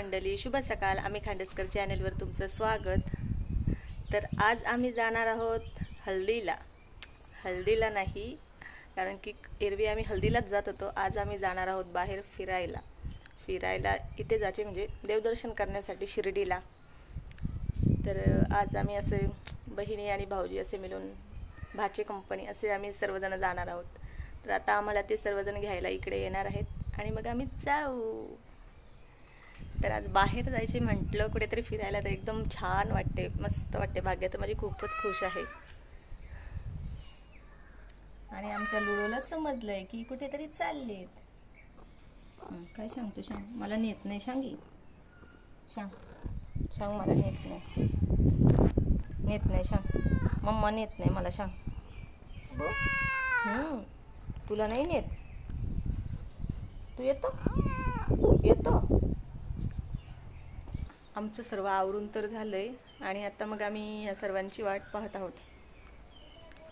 मंडळी, शुभ सकाळ. आम्ही खांडेसकर चॅनलवर तुमचं स्वागत. तर आज आम्ही जाणार आहोत हल्दीला नाही, कारण की एरवी आम्ही हल्दीलाच जात होतो. आज आम्ही जाणार आहोत बाहेर फिरायला. इथे जायचे म्हणजे देवदर्शन करण्यासाठी शिर्डीला. तर आज आम्ही असे बहिणी आणि भाऊजी असे मिळून भाचे कंपनी असे आम्ही सर्वजण जाणार आहोत. तर आता आम्हाला ते सर्वजण घ्यायला इकडे येणार आहेत आणि मग आम्ही जाऊ. तर आज बाहेर जायचे म्हटलं कुठेतरी फिरायला तर एकदम छान वाटते, मस्त वाटते. भाग्य तर माझी खूपच खुश आहे. आणि आमच्या लुडोला समजलंय की कुठेतरी चाललेत. काय सांगतो सांग, मला नेत नाही. सांग मला नेत नाही सांग. मम्मा नेत नाही मला. सांग तुला नाही नेत. तू येतो. आमचं सर्व आवरून तर झालंय आणि आता मग आम्ही या सर्वांची वाट पाहत आहोत.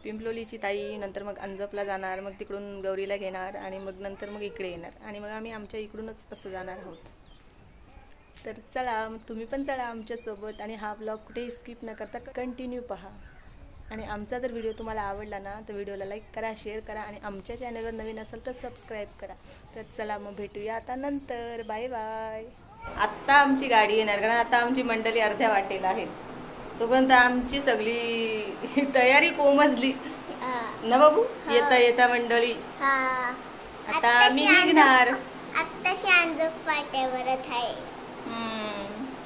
पिंपलोलीची ताई, नंतर मग अंजपला जाणार, मग तिकडून गौरीला घेणार आणि मग नंतर मग इकडे येणार आणि मग आम्ही आमच्या इकडूनच असं जाणार आहोत. तर चला, तुम्ही पण चला आमच्यासोबत आणि हा ब्लॉग कुठेही स्किप न करता कंटिन्यू पहा. आणि आमचा जर व्हिडिओ तुम्हाला आवडला ना तर व्हिडिओला लाईक करा, शेअर करा आणि आमच्या चॅनलवर नवीन असेल तर सबस्क्राईब करा. तर चला मग भेटूया आता नंतर. Bye bye. आत्ता आमची गाडी येणार, कारण आता आमची मंडळी अर्ध्या वाटेला आहेत. तोपर्यंत आमची सगळी तयारी कोमजली ना बाबू. येता मंडळी आता मी निघणार.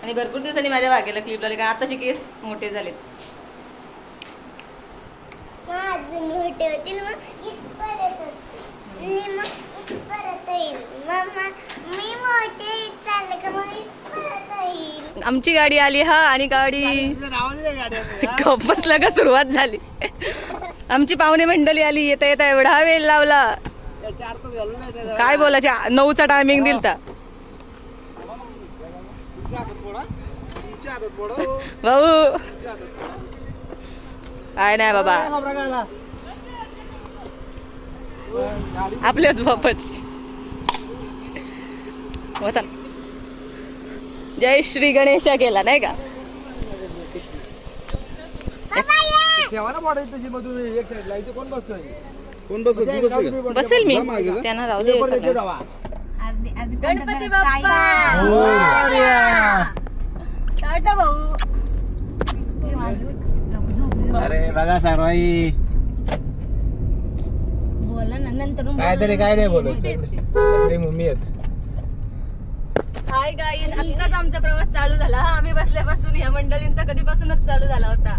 आणि भरपूर दिवसांनी माझ्या भाग्याला क्लिप लावली, कारण आताशी केस मोठे झालेत. अजून मोठे होतील आमची गाडी आली हा. आणि गाडी बसला का सुरुवात झाली. आमची पाहुणे मंडळी आली. येता एवढा वेळ लावला. काय बोलायचे, 9चा टायमिंग दिलता भाऊ. काय नाही बाबा, आपल्याच बापच होता. जय श्री गणेशा केला नाही का. बसेल मी त्यांना राहू दे. गणपती बाप्पा. टाटा भाऊ. अरे बघा सर्वाई बोला ना नंतर. काय नाही बोलत मम्मी आहेत. हाय गाईज, आत्ताच आमचा प्रवास चालू झाला. आम्ही बसल्यापासून या मंडळींचा कधीपासूनच चालू झाला होता.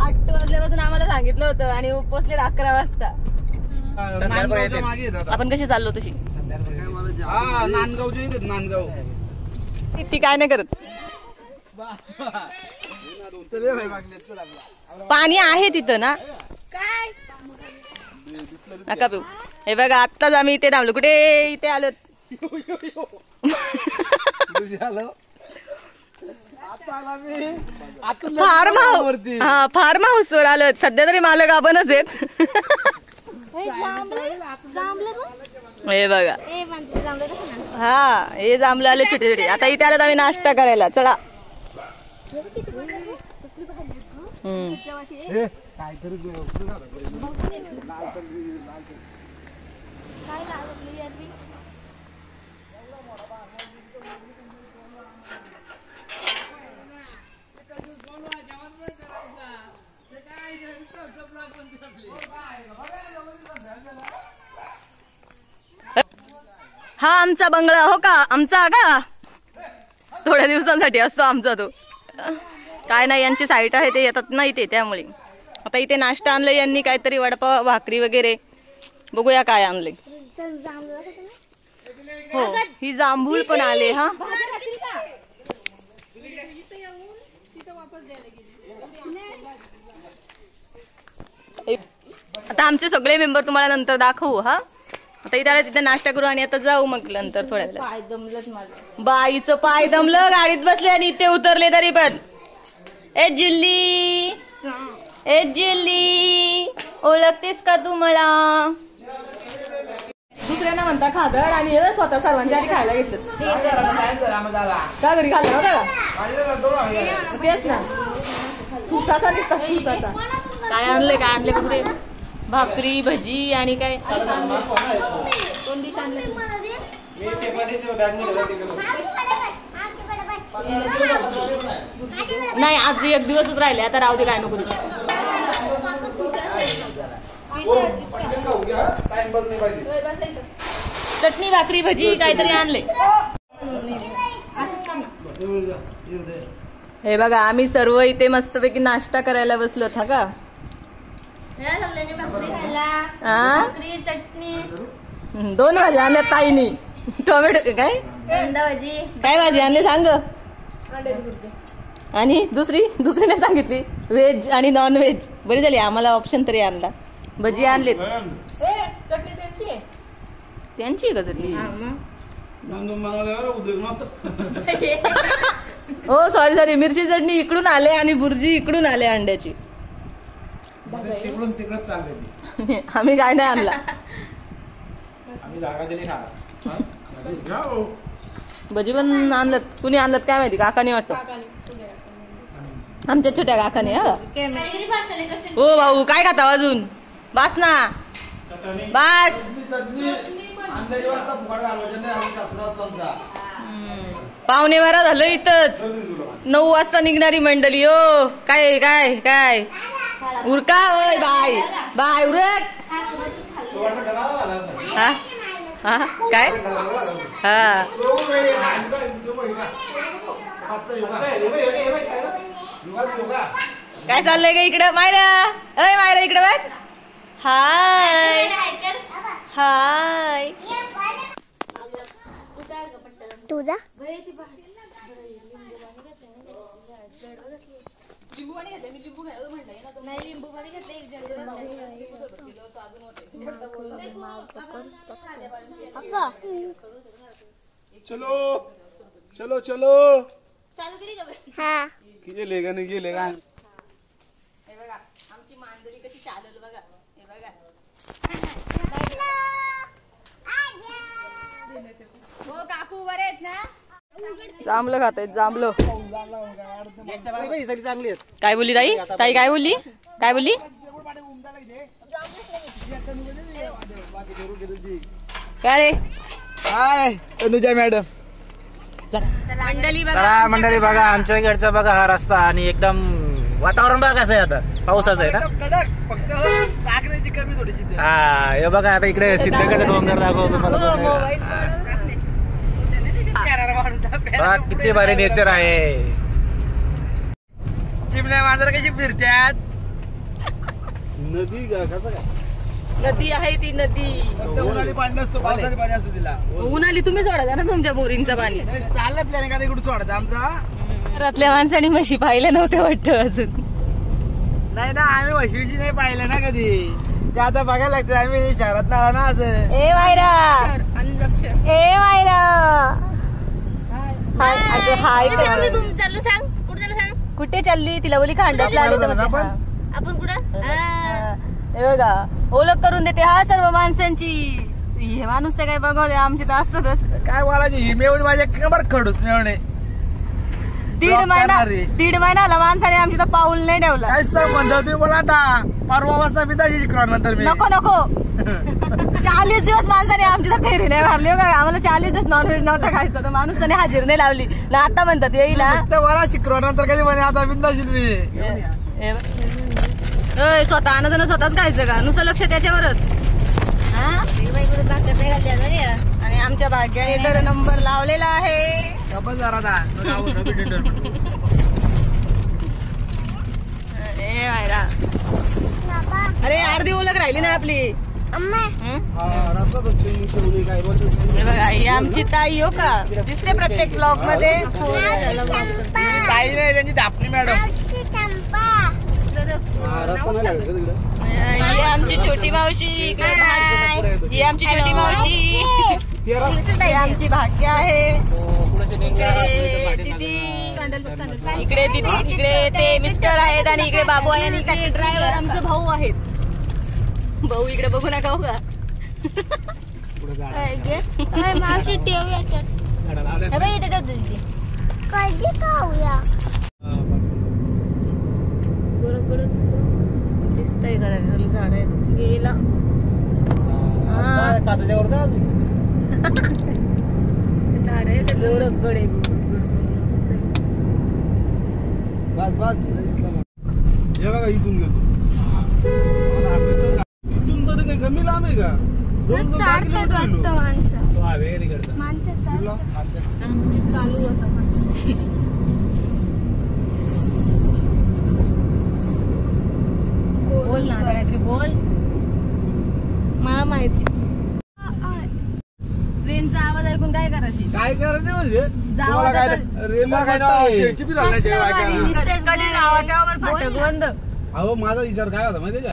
8 वाजल्यापासून आम्हाला सांगितलं होतं आणि पोहोचले 11 वाजता. आपण कशी चाललो तशी. नांदगाव ती काय नाही करत. पाणी आहे तिथं ना. काय नका पिऊ. हे बघा, आत्ताच आम्ही इथे थांबलो. कुठे इथे आलो. फार्म हाऊस वर आलो. सध्या तरी मालक आपणच आहेत. हे बघा, हा हे जांभलं आले छोटे छोटे. आता इथे आलं आम्ही नाश्ता करायला. चला. हा आमचा बंगला हो का. आमचा का थोड्या दिवसांसाठी असतो आमचा तो. काय नाही, यांची साईट आहे, ते येतात ना इथे, त्यामुळे. आता इथे नाश्ता आणलंय यांनी, काहीतरी वडापाव भाकरी वगैरे. बघूया काय आणले. हो, ही जांभूळ पण आले. हा आता आमचे सगळे मेंबर तुम्हाला नंतर दाखवू. हा आता इथे तिथे नाश्ता करू आणि आता जाऊ मग नंतर थोड्या वेळात. बाईचं पाय दमलं, गाडीत बसले आणि इथे उतरले तरी पण. ए जिल्ली ओळखतेस का तू मला. दुसऱ्यांना म्हणता खादड आणि हे स्वतः सर्वांच्या आधी खायला घेतलं का घरी खाल्लं होतं का तेच ना फुसाचा दिसता फुसाचा काय आणले कुठे भाकरी भजी आणि काय कोण डिश आणले नाही आज एक दिवसच राहिले आता राहू दे काय नको चटणी भाकरी भजी काहीतरी आणले हे बघा आम्ही सर्व इथे मस्तपैकी नाश्ता करायला बसलो हा का चटणी 2 भाजी आणल्या ताईनी टोमॅटो काय भाजी काय भाजी आणली सांग आणि दुसरीने सांगितली व्हेज आणि नॉन व्हेज बरी झाली आम्हाला ऑप्शन तरी आणला भजी आणलेत त्यांची का चटणी हो सॉरी मिरची चटणी इकडून आले आणि बुर्जी इकडून आले अंड्याची आम्ही काय नाही आणला भजी पण आणलं कुणी आणलं काय माहिती काकाने वाटतं आमच्या छोट्या काकाने हो भाऊ काय खाता अजून बास ना बास पावणे 12 झालं इथंच 9 वाजता निघणारी मंडळी हो काय काय काय उरका ओय बाय बाय उरक हा हा काय हा काय चाललंय का इकडं मायरा अय मायरा इकडं बघ हाय हाय तुझा चलो चलो चलो चालू केली का हा गेले का हे बघा आमची मांजरी कशी चालल बघा हे बघा हो काकू बरे आहेत ना जांभलं खात आहेत जांभलं चांगली आहेत काय बोलली ताई ताई काय बोलली काय बोलली काय रे हाय तनुजा मॅडम मंडळी बघा चला मंडळी बघा आमच्या इकडचा बघा हा रस्ता आणि एकदम वातावरण बघा कसं आहे आता पावसाचं आहे ना हा हे बघा आता इकडे सिद्धगड डोंगर दाखवतो तुम्हाला बघा किती भारी नेचर आहे चिमण्या मांजर कशी फिरत्यात नदी कसं काय नदी आहे ती नदी उन्हाळी पाणी नसतं पावसाळी पाणी असतं तिला उन्हाळी तुम्ही सोडायचा ना तुमच्या बोरिंगचं पाणी चाललं प्लॅनिंग आता इकडून सोडायचं आमचा घरातल्या माणसाने म्हशी पाहिल्या नव्हत्या वाटतं अजून नाही ना आम्ही म्हशीची नाही पाहिलं ना कधी ते आता बघायला लागतं आम्ही शहरात ना ना असं ए मायरा ए मायरा हाय अगं हाय चालू सांग कुठे सांग कुठे चालली तिला बोली खांडातला आले तर म्हणते, हा. आपण कुठं हे बघा ओळख करून देते हा सर्व माणसांची हे माणूस ते काय बघा दे आमचे तर असतातच काय बोलायची ही मेवणी माझ्या कबर खडूच मेवणे दीड महिन्याला माणसाने आमची तर पाऊल नाही ठेवला काय संबंध तुम्ही बोला आता परवा वाजता मी त्याची नंतर मी नको नको 40 दिवस माणसाने आमची तर फेरी नाही मारली हो का आम्हाला 40 दिवस नॉनव्हेज नव्हता खायचं तर माणूसाने हजेरी नाही लावली ना आता म्हणतात येईल मला शुक्रवार नंतर कधी म्हणे आता बिंदाशील मी स्वतः आणत स्वतःच खायचं का नुसतं लक्ष त्याच्यावरच आणि आमच्या भाग्याने तर नंबर लावलेला आहे अरे अर्धी ओळख राहिली ना आपली बघा ही आमची ताई हो का दिसते प्रत्येक ब्लॉग मध्ये ताई नाही त्यांची धापली मॅडम ही आमची छोटी मावशी ही आमची छोटी मावशी ही आमची भाग्य आहे इकडे दीदी इकडे ते मिस्टर आहेत आणि इकडे बाबू आहे आणि इकडे ड्रायव्हर आमचे भाऊ आहेत भाऊ इकडे बघू नका हो का मावशी ठेव याच्यात इथे ठेवतो तिथे कधी खाऊया दिसतंय का झाड आहे गेला काचाच्या वरचा झाड आहे गोरखगड आहे बस बस हे बघा इथून गेलो इथून तर काही कमी लांब आहे का चालू होता बोल ना काहीतरी बोल मला माहिती ट्रेनचा आवाज ऐकून काय करायची काय करायचं म्हणजे जावं काय रेल्वे काय फाटक बंद अहो माझा विचार काय होता माहिती का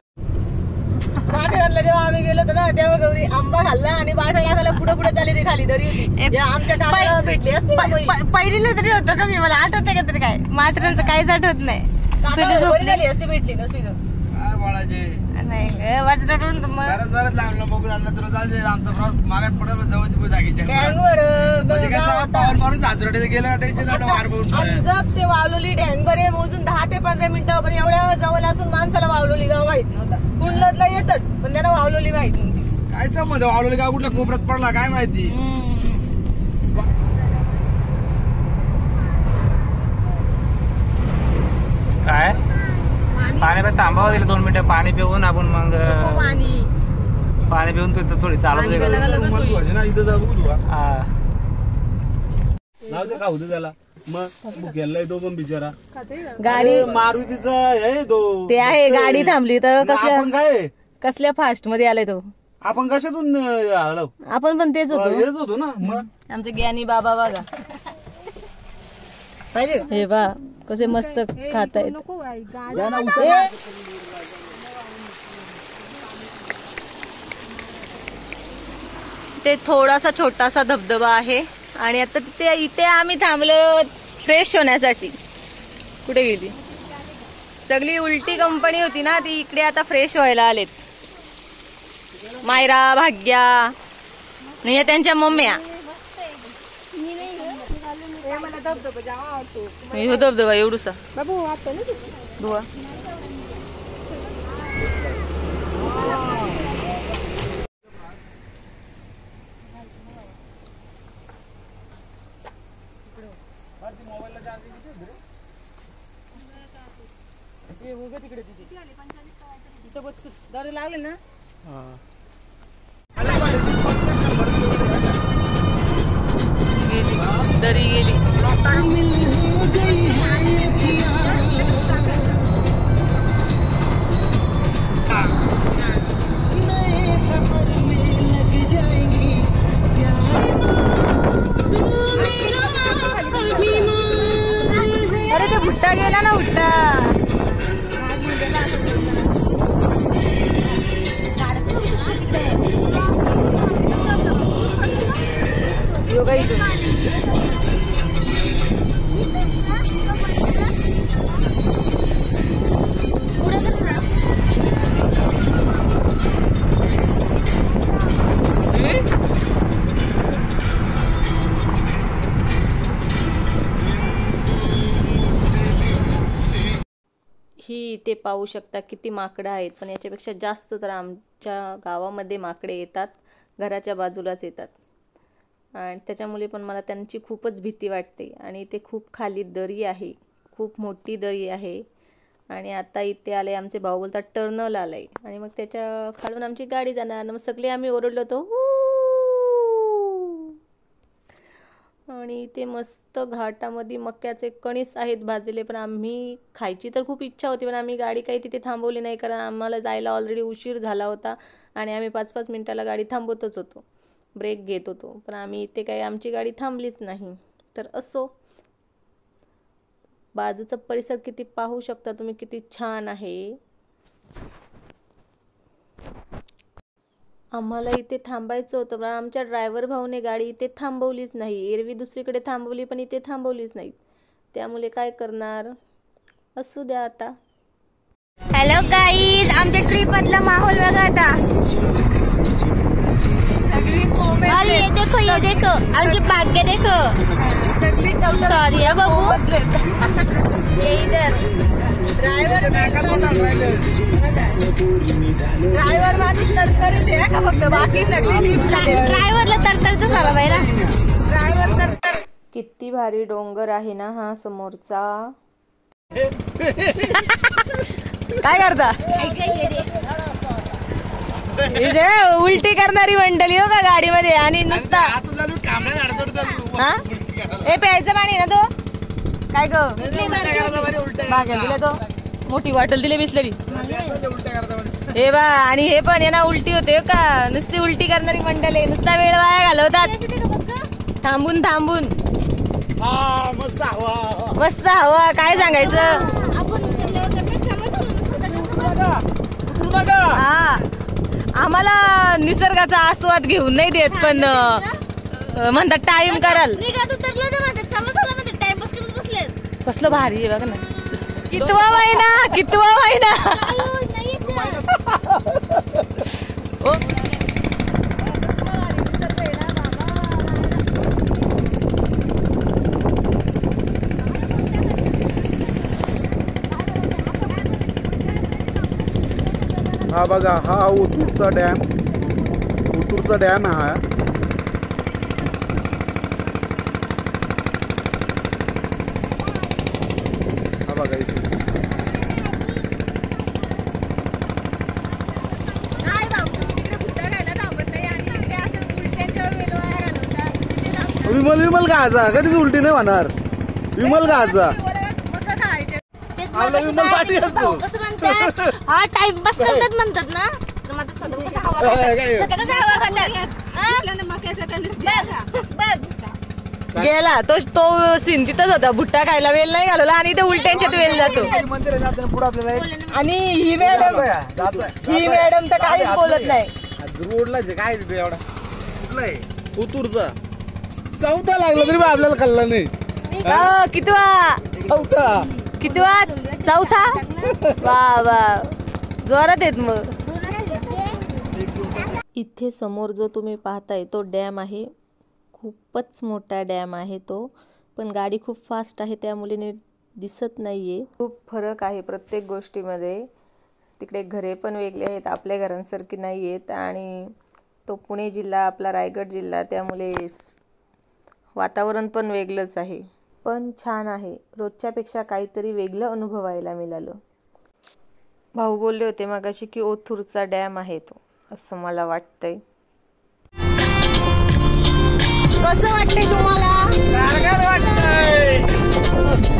माथेरानला जेव्हा आम्ही गेलो होतो ना तेव्हा गौरी आंबा खाल्ला आणि बाठा टाकायला पुढे पुढे चालली ती खाली दरी होती आमच्या कामाला भेटली असती पहिलीला तरी होतं का मी मला आठवते का तरी काय मात्रांचं काहीच आठवत नाही झाली असती भेटली नसती काय बोलायचे नाही वाजवून बरंच बरंच लागलं मोबाईल आणलं तर चालते आमचा प्रवास मागात पुढे जवळची जागेच्या पावर मारून सासरडे गेलं वाटायचे ना वार जप ते वावलोली डॅंगर आहे मोजून 10 ते 15 मिनिटं पण एवढ्या जवळ असून माणसाला वावलोली गाव माहित नव्हता कुंडलतला येतात पण त्यांना वावलोली माहित नव्हती काय संबंध वावलोली गाव कुठल्या कोपऱ्यात पडला काय माहिती काय पाणी पण थांबावं दिलं 2 मिनिटं पाणी पिऊन आपण मग पाणी पिऊन थोडी चालू ना इथं जाऊ तुला नाव ते का होतं त्याला मग बुकेला येतो पण बिचारा गाडी मारुतीचा हे तो ते आहे गाडी थांबली तर आपण काय कसल्या फास्ट मध्ये आलाय तो आपण कशातून आलो आपण पण तेच होतो हेच होतो ना मग आमचे ज्ञानी बाबा बघा हे बा कसे मस्त खातायत ते थोडासा छोटासा धबधबा आहे आणि आता इथे आम्ही थांबलो फ्रेश होण्यासाठी कुठे गेली सगळी उलटी कंपनी होती ना ती इकडे आता फ्रेश व्हायला आलेत मायरा भाग्या नाही त्यांच्या मम्म्या धबधबा एवढूसा बुवा तिकडे तिथे लागले ना दरी गेली अरे ते भुट्टा गेला ना भुट्टा योगा इथून ही इथे पाहू शकता किती माकडं आहेत पण याच्यापेक्षा जास्त तर आमच्या गावामध्ये माकडे येतात घराच्या बाजूलाच येतात आणि त्याच्यामुळे पण मला त्यांची खूपच भीती वाटते आणि इथे खूप खाली दरी आहे खूप मोठी दरी आहे आणि आता इथे आले आमचे भाऊ बोलतात टर्नल आलंय आणि मग त्याच्या खालून आमची गाडी जाणार मग सगळे आम्ही ओरडलो होतो आणि इथे मस्त घाटामध्ये मक्याचे कणीस आहेत भाजलेले पण आम्ही खायची तर खूप इच्छा होती पण आम्ही गाडी काही तिथे थांबवली नाही कारण आम्हाला जायला ऑलरेडी उशीर झाला होता आणि आम्ही 5-5 मिनिटाला गाडी थांबवतच होतो ब्रेक घेत होतो पण आम्ही इथे काही आमची गाडी थांबलीच नाही तर असो बाजूचा परिसर किती पाहू शकता तुम्ही किती छान आहे आम्हाला इथे थांबायचं होतं पण आमच्या ड्रायव्हर भाऊने गाडी इथे थांबवलीच नाही एरवी दुसरीकडे थांबवली पण इथे थांबवलीच नाही त्यामुळे काय करणार असू द्या आता हॅलो गाईज आमच्या ट्रिप मधला माहोल बघा आता अरे ये देखो आमचे भाग्य देखो. सॉरी है बाबू. ये इधर ड्रायव्हर माझी तरतरीत आहे का फक्त, बाकी सगळी टीम ड्रायव्हरला तरतरच झाला बाई ना. ड्रायव्हर तर किती भारी डोंगर आहे ना हा समोरचा. काय करता इथे उलटी करणारी मंडळी हो का गाडीमध्ये. आणि नुसता हा ए प्यायचं पाणी ना तो काय ग मागे दिले तो मोठी बॉटल दिली बिसलेली हे बा. आणि हे पण आहे ना उलटी होते का, नुसती उलटी करणारी मंडळी आहे. नुसता वेळ वाया घालवतात थांबून थांबून. मस्त हवा काय सांगायचं. हा आम्हाला निसर्गाचा आस्वाद घेऊन नाही देत, पण म्हणतात टाइम कराल. कसलं भारी आहे बघ ना. कितवा महिना हा बघा, हा ओतूरचा डॅम हा. हा बघा इथे विमल गाजा कधीच उलटी नाही होणार. विमल गाजा आपला विमल पाठी असतो. कसं म्हणतात हा टाइमपास करतात म्हणतात ना. तर मग स्वतः कसं हवा गेला तो सीन तिथंच होता. भुट्टा खायला वेल नाही घालवला आणि ते उलट्यांच्यात वेल जातो. पुढे आपल्याला आणि ही मॅडम तर काहीच बोलत नाही. रोडला काय तिथे एवढा कुठला आहे ओतूरचा. चौथा लागला तरी आपल्याला खाल्ला नाही. कितवा चौथा वा वा जोरात येत. मग इथे समोर जो तुम्ही पाहताय तो डॅम आहे. खूपच मोठा डॅम आहे तो, पण गाडी खूप फास्ट आहे त्यामुळे नीट दिसत नाहीये. खूप फरक आहे प्रत्येक गोष्टीमध्ये. तिकडे घरे पण वेगळी आहेत, आपल्या घरांसारखी नाही आहेत. आणि तो पुणे जिल्हा आपला रायगड जिल्हा, त्यामुळे वातावरण पण वेगळंच आहे. पण छान आहे. रोजच्यापेक्षा काहीतरी वेगळं अनुभवायला मिळालं. भाऊ बोलले होते मगाशी की ओथूरचा डॅम आहे तो, असं मला वाटतंय. कसं वाटतंय तुम्हाला.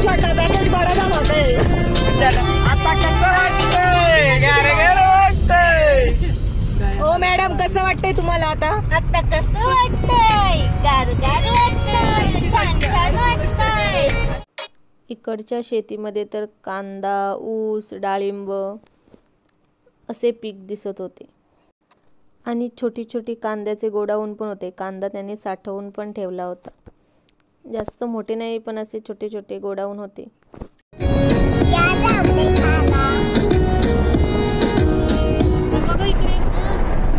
छोटा पॅकेज बडा जमवतंय आता कसं वाटतंय. हो मॅडम कसं वाटतंय तुम्हाला आता. आता कसं वाटतंय. गार वाटतंय. छान वाटतंय. इकडच्या शेतीमध्ये तर कांदा, ऊस, डाळिंब असे पीक दिसत होते. आणि छोटी छोटी कांद्याचे गोडाऊन पण होते. कांदा त्याने साठवून पण ठेवला होता. जास्त मोठे नाही, पण असे छोटे छोटे गोडाऊन होते.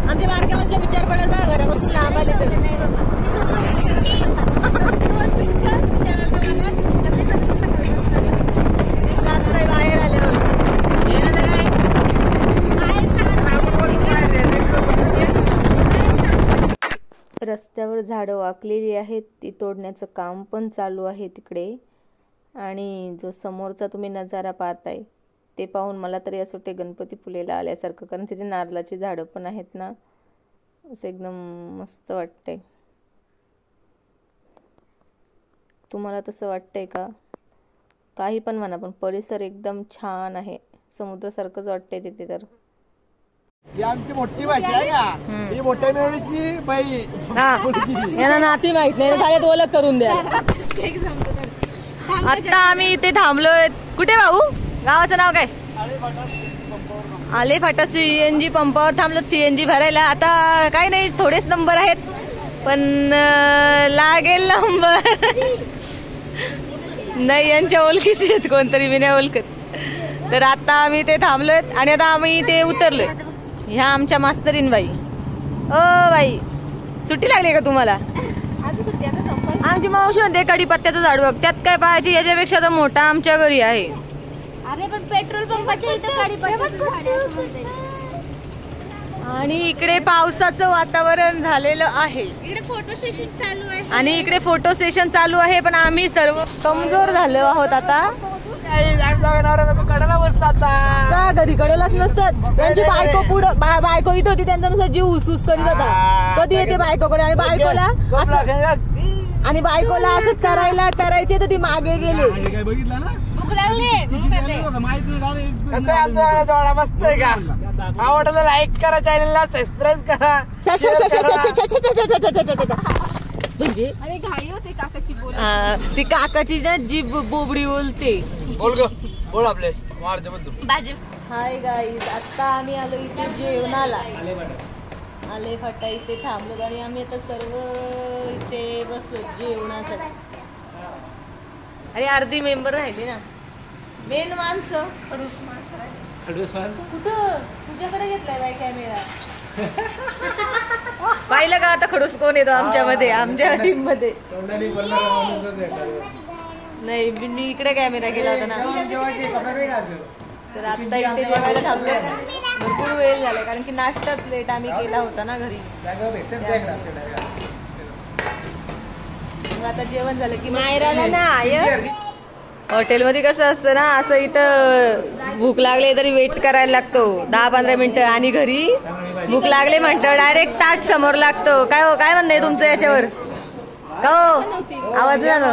आमच्या बारक्यामधला विचार पडत ना घरापासून लांब आले तर. बाहेर आल्यावर रस्त्यावर झाडं वाकलेली आहेत, ती तोडण्याचं काम पण चालू आहे तिकडे. आणि जो समोरचा तुम्ही नजारा पाहताय ते पाहून मला तरी असं वाटते गणपती फुलेला आल्यासारखं, कारण तिथे नारळाची झाडं पण आहेत ना, असं एकदम मस्त वाटतंय. तुम्हाला तसं वाटतंय का. काही पण म्हणा, पण परिसर एकदम छान आहे. समुद्रासारखंच वाटतंय तिथे. तर ही आमची मोठी भाजी आहे का, ही मोठ्या मेवणीची बाई. यांना नाती माहित नाही, झाल्यात ओळख करून द्या. आता आम्ही इथे थांबलोय. कुठे भाऊ गावाचं नाव काय. आले फाटा CNG पंपावर थांबलो CNG भरायला. आता काही नाही, थोडेच नंबर आहेत, पण लागेल नंबर. नाही यांच्या ओळखीची आहेत, कोणतरी मी नाही ओळखत. तर आता आम्ही ते थांबलोय आणि आता आम्ही ते उतरलोय. ह्या आमच्या मास्तरीन बाई. ओ बाई सुट्टी लागली का तुम्हाला? आमची मावशी म्हणते कढीपत्त्याचं झाड बघ, त्यात काय पाहायची, याच्यापेक्षा तर मोठा आमच्या घरी आहे. अरे पण पेट्रोल पंपाच्या इथं कढीपत्त्याचं झाड आहे असं म्हणते. आणि इकडे पावसाचं वातावरण झालेलं आहे इकडे फोटो सेशन चालू आहे. आणि इकडे फोटो सेशन चालू आहे, पण आम्ही सर्व कमजोर झालो आहोत आता. कडाला बसतात का घरी कडेलाच नसतात, त्यांची बायको पुढं बायको इथं होती, त्यांचा नुसतं जीव उसूस करीत होता. कधी येते बायकोकडे, आणि बायकोला असं चरायचे तर ती मागे गेले. बघितलं ना भूक लागली. जोडा मस्त आहे का? आवडलं लाईक करा, चॅनलला सबस्क्राईब करा. म्हणजे अरे घाई होते काकाची बोल. ती काकाची ना जीभ बोबडी बोलते. बोल ग बोल आपले मारते बद्दू. बाजू. हाय गाईज, आता आम्ही आलो इथे जेवणाला. आले फाटा इथे थांबलो आणि आम्ही आता सर्व इथे बसलो जेवणासाठी. अरे अर्धी मेंबर राहिले ना, मेन माणसं कुठं तुझ्याकडे घेतलाय बाय कॅमेरा. पाहिलं का आता खडूस कोण येतो आमच्यामध्ये, आमच्या टीम मध्ये. नाही मी इकडे कॅमेरा केला होता ना. तर आता इथे जेवायला थांबलो. भरपूर वेळ झाला कारण की नाश्ताच लेट आम्ही केला होता ना घरी. मग आता जेवण झालं की मायराला ना आय हॉटेलमध्ये कसं असतं ना, असं इथं भूक लागले तरी वेट करायला लागतो 10-15 मिनिटं, आणि घरी भूक लागले म्हणतं डायरेक्ट ताट समोर लागतो. काय हो, काय म्हणणं आहे तुमचं याच्यावर? का हो आवाज ना,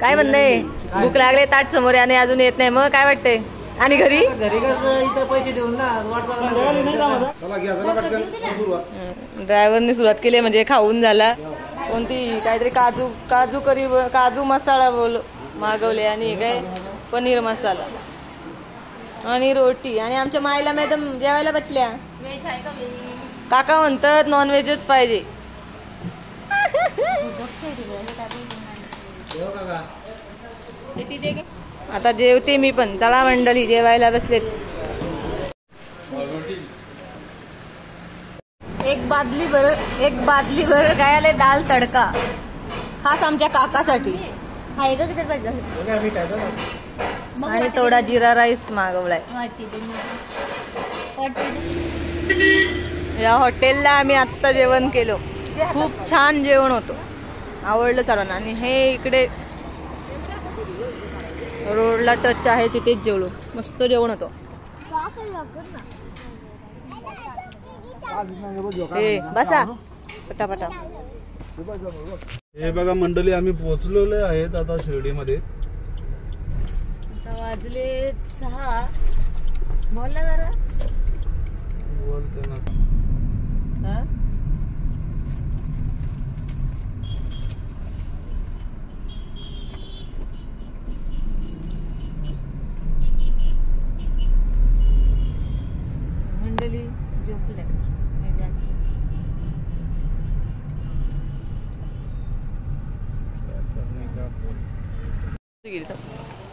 काय म्हणणं आहे? भूक लागले ताट समोर आणि अजून येत नाही, मग काय वाटतंय? आणि घरी पैसे देऊन ना ड्रायव्हरने सुरुवात केली म्हणजे खाऊन झाला. कोणती काहीतरी काजू मसाला मागवले, आणि काय पनीर मसाला आणि रोटी. आणि आमच्या मायला मॅडम जेवायला बसल्या. काका म्हणतात नॉनव्हेजच पाहिजे. आता जेवते मी पण. चला मंडळी जेवायला बसलेत. एक बादली भर काय आले दाल तडका, खास आमच्या काकासाठी. हाय का किती पाहिजे? आणि थोडा जिरा राईस मागवलाय. या हॉटेलला आम्ही आत्ता जेवण केलं, खूप छान जेवण होतं, आवडलं सर्वांना. आणि हे इकडे रोडला टच आहे, तिथेच जेवलो, मस्त जेवण होतं. बसा पटापटा. हे बघा मंडळी, आम्ही पोहोचलेलो आहेत आता शिर्डीमध्ये. वाजले 6. बोलला जरा बोलते ना. मंडळी झोपल्या.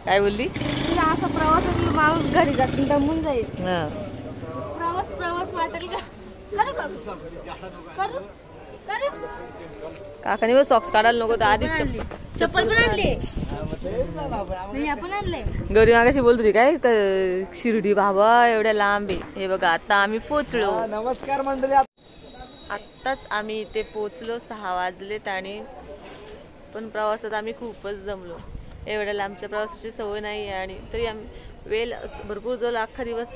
काय बोलली? असा प्रवास माणूस घरी जात दमून जाईल. प्रवास वाटेल का? काकाने बस सॉक्स काढायला नको तर आधी चप्पल पण आणली. आपण आणले गौरी मागाशी बोलत होती काय शिर्डी बाबा एवढ्या लांब आहे. हे बघा आता आम्ही पोचलो. नमस्कार मंडळी. आत्ताच आम्ही इथे पोचलो, 6 वाजलेत. आणि पण प्रवासात आम्ही खूपच दमलो. एवढ्या लांबच्या प्रवासाची सवय नाही आहे, आणि तरी आम्ही वेळ भरपूर जो अख्खा दिवस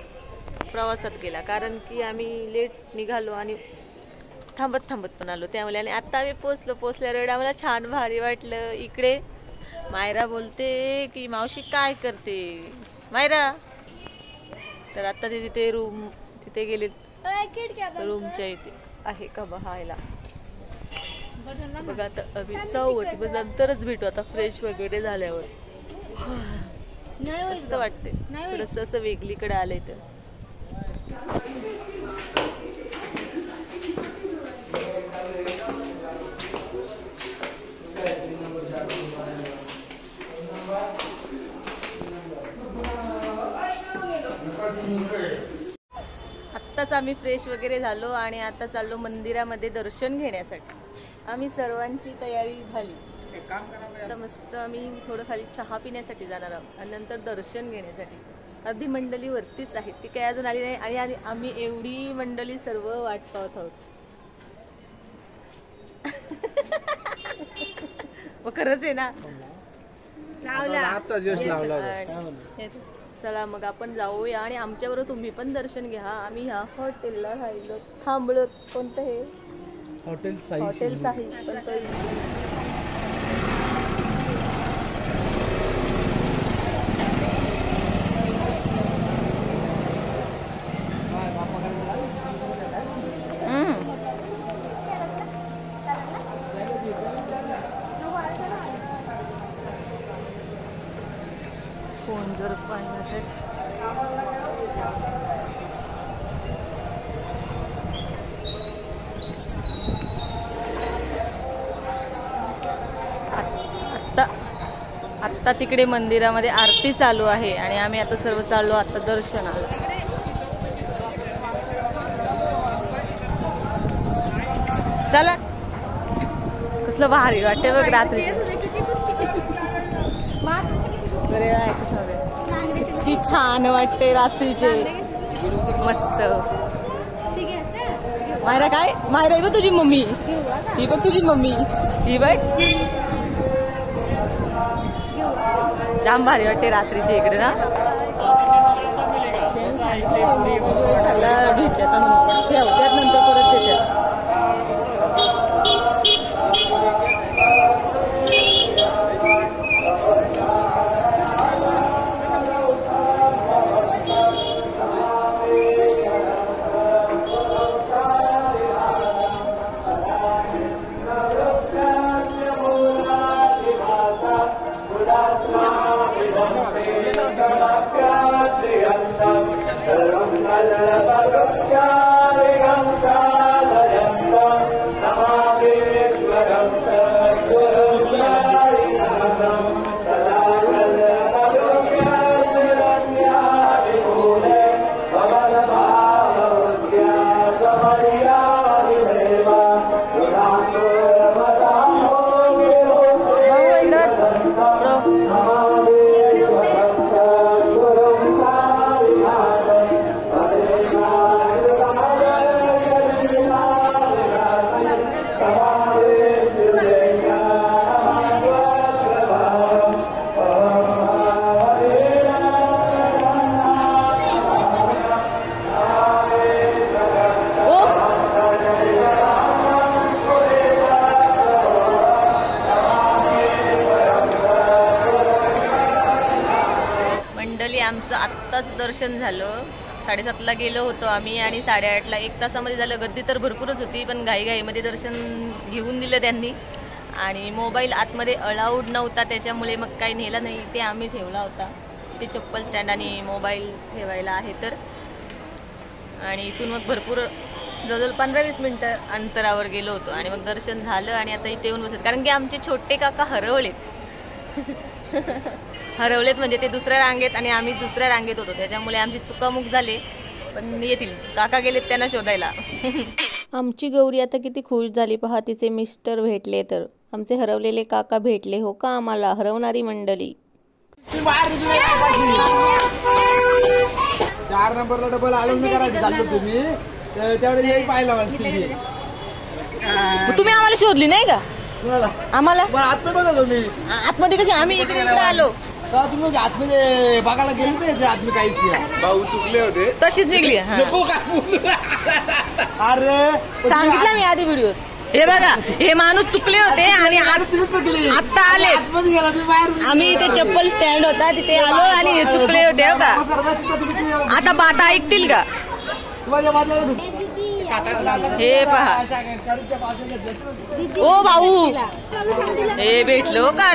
प्रवासात गेला, कारण की आम्ही लेट निघालो आणि थांबत पण आलो त्यामुळे. आणि आता आम्ही पोचल्यावर आम्हाला छान भारी वाटलं. इकडे मायरा बोलते की मावशी काय करते मायरा, तर आता ते तिथे गेले रूमच्या इथे आहे का बघायला. बघा आता आम्ही जाऊवरती, पण नंतरच भेटू आता फ्रेश वगैरे झाल्यावर. मस्त वाटते थोडंसं असं वेगळीकडे आलंय तर. आत्ताच आम्ही फ्रेश वगैरे झालो आणि आता चाललो मंदिरामध्ये दर्शन घेण्यासाठी. आम्ही सर्वांची तयारी झाली. आता मस्त आम्ही थोडं खाली चहा पिण्यासाठी जाणार आहोत आणि नंतर दर्शन घेण्यासाठी. अर्धी मंडळी वरतीच आहेत, ती काही अजून आली नाही आणि आम्ही एवढी मंडळी सर्व वाट पाहत आहोत. खरंच आहे ना. आता जस्ट लावला. चला मग आपण जाऊया आणि आमच्याबरोबर तुम्ही पण दर्शन घ्या. आम्ही ह्या हॉटेलला राहिलो, थांबलो. कोणतं हे हॉटेल साही पण फोन जर पाहिला तर आत्ता तिकडे मंदिरामध्ये आरती चालू आहे आणि आम्ही आता सर्व चाललो आता दर्शनाला. चला, कसलं भारी वाटते बघ रात्री. किती छान वाटते रात्रीचे, मस्त. मायरा काय, मायरा ही बघ तुझी मम्मी, ही बघ तुझी मम्मी, ही बघ. जाम भारी वाटते रात्रीचे इकडे ना. ठेवत्यात नंतर परत देतात. आमचं आत्ताच दर्शन झालं. 7:30ला गेलो होतो आम्ही आणि 8:30ला 1 तासामध्ये झालं. गर्दी तर भरपूरच होती पण घाईघाईमध्ये दर्शन घेऊन दिलं त्यांनी. आणि मोबाईल आतमध्ये अलाउड नव्हता त्याच्यामुळे मग काही नेला नाही, ते आम्ही ठेवला होता. ते चप्पल स्टँड आणि मोबाईल ठेवायला आहे तर. आणि इथून मग भरपूर जवळजवळ 15-20 मिनटं अंतरावर गेलो होतो आणि मग दर्शन झालं आणि आता इथे येऊन बसत. कारण की आमचे छोटे काका हरवलेत म्हणजे ते दुसऱ्या रांगेत आणि आम्ही दुसऱ्या रांगेत होतो, त्याच्यामुळे आमची चुकामुक झाली. पण येतील, काका गेलेत त्यांना शोधायला. आमची गौरी आता किती खुश झाली पहा, तिचे मिस्टर भेटले तर. आमचे हरवलेले काका भेटले हो का आम्हाला, हरवणारी मंडळी. 4 नंबरला डबल आलो करायचं चाललो तुम्ही तेवढे येईल पाहिलं मला. तुम्ही आम्हाला शोधली नाही का? आम्हाला आतमध्ये बघा तुम्ही, आतमध्ये कशी आम्ही इकडे आलो. तुम्ही आतमध्ये बघायला गेले ते आतमध्ये काहीच नाही. भाऊ चुकले होते, तशीच निघली. अरे सांगितलं मी आधी व्हिडिओ. हे बघा, हे माणूस चुकले होते आणि आता आले. आम्ही इथे चप्पल स्टँड होता तिथे आलो आणि हे चुकले होते हो का. आता बाता ऐकतील का? हे पहा, ओ भाऊ हे भेटलो का.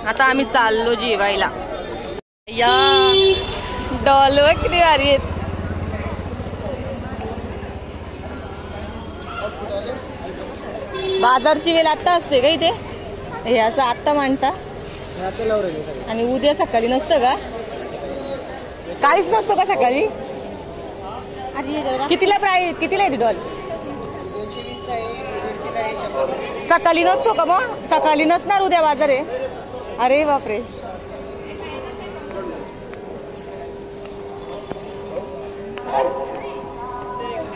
आता आम्ही चाललो जेवायला. या डॉल व किती भारी आहेत. बाजारची वेळ आता असते का इथे? हे असं आत्ता मांडता आणि उद्या सकाळी नसतं का? काहीच नसतं का सकाळी? कितीला आहे डॉल? सकाळी नसतो का मग? सकाळी नसणार, उद्या बाजार आहे. अरे बापरे.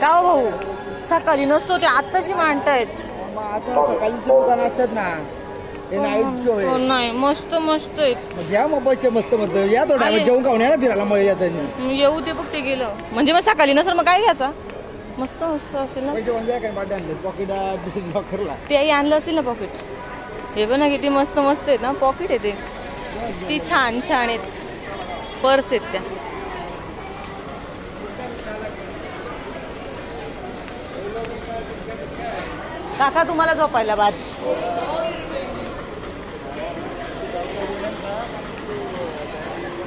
का हो भाऊ, सकाळी नसतो ते आत्ताशी मांडतायत. आता सकाळीचे दुकान असतात ना, हे नाईट शो आहे. नाही, मस्त मस्त आहेत. मग या मग बसचे मस्त मस्त या थोडा आहे. जेवण खाऊन या ना फिरायला मग येतात. येऊ ते बघ, ते गेलं म्हणजे मग सकाळी नसर मग काय घ्यायचा? मस्त मस्त असेल ना. पैसे म्हणजे काय पाठी आणले पॉकेट लॉकरला. तेही आणलं असेल ना पॉकेट. हे पण ना किती मस्त मस्त आहेत ना पॉकेट आहे ते. ती छान छान आहेत, पर्स आहेत त्या. काका तुम्हाला झोपायला बाद.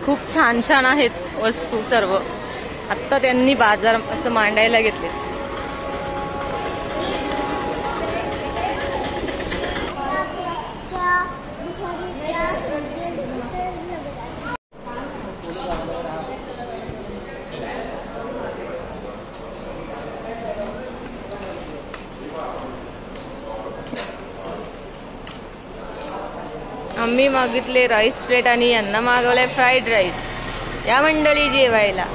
खूप छान छान आहेत वस्तू सर्व. आत्ता त्यांनी बाजार असं मांडायला घेतले. आम्ही मागितले राईस प्लेट आणि यांना मागवलाय फ्राईड राईस. या मंडळी जेवायला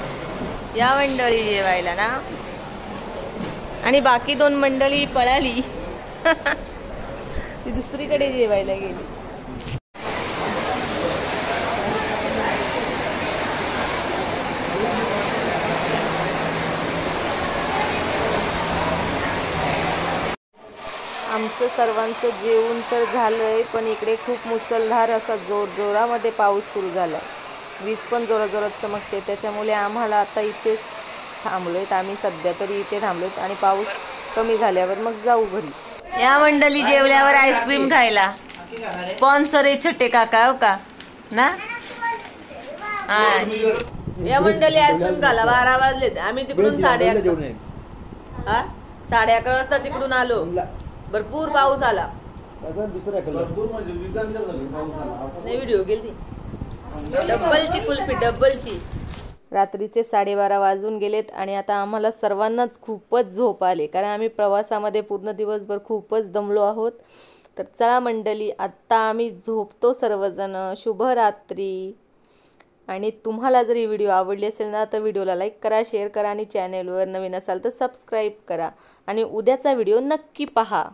ना. आणि बाकी 2 मंडळी पळाली. ती दुसरीकडे जेवायला गेली. आमचं सर्वांचं जेवण तर झालंय, पण इकडे खूप मुसळधार असा जोरामध्ये पाऊस सुरू झाला. वीज पण जोरात चमकते. त्याच्यामुळे आम्हाला आता इथेच थांबलोय. आम्ही सध्या तरी इथे थांबलोत आणि पाऊस कमी झाल्यावर मग जाऊ घरी. या मंडळी जेवल्यावर आईस्क्रीम खायला. स्पॉन्सर आहे छट्टे काका, हो का ना. या मंडळी आईस्क्रीम खाला. 12 वाजले. आम्ही तिकडून 11:30 वाजता तिकडून आलो. भरपूर पाऊस आला. नाही व्हिडिओ गेली. डब्बलची कुल्फी, डब्बलची. रात्रीचे 12:30 वाजून गेलेत आणि आता आम्हाला सर्वांनाच खूपच झोप आले, कारण आम्ही प्रवासामध्ये पूर्ण दिवसभर खूपच दमलो आहोत. तर चला मंडळी, आत्ता आम्ही झोपतो सर्वजण. शुभरात्री. आणि तुम्हाला जर ही व्हिडिओ आवडली असेल ना, तर व्हिडिओला लाईक करा, शेअर करा आणि चॅनेलवर नवीन असाल तर सबस्क्राईब करा. आणि उद्याचा व्हिडिओ नक्की पहा.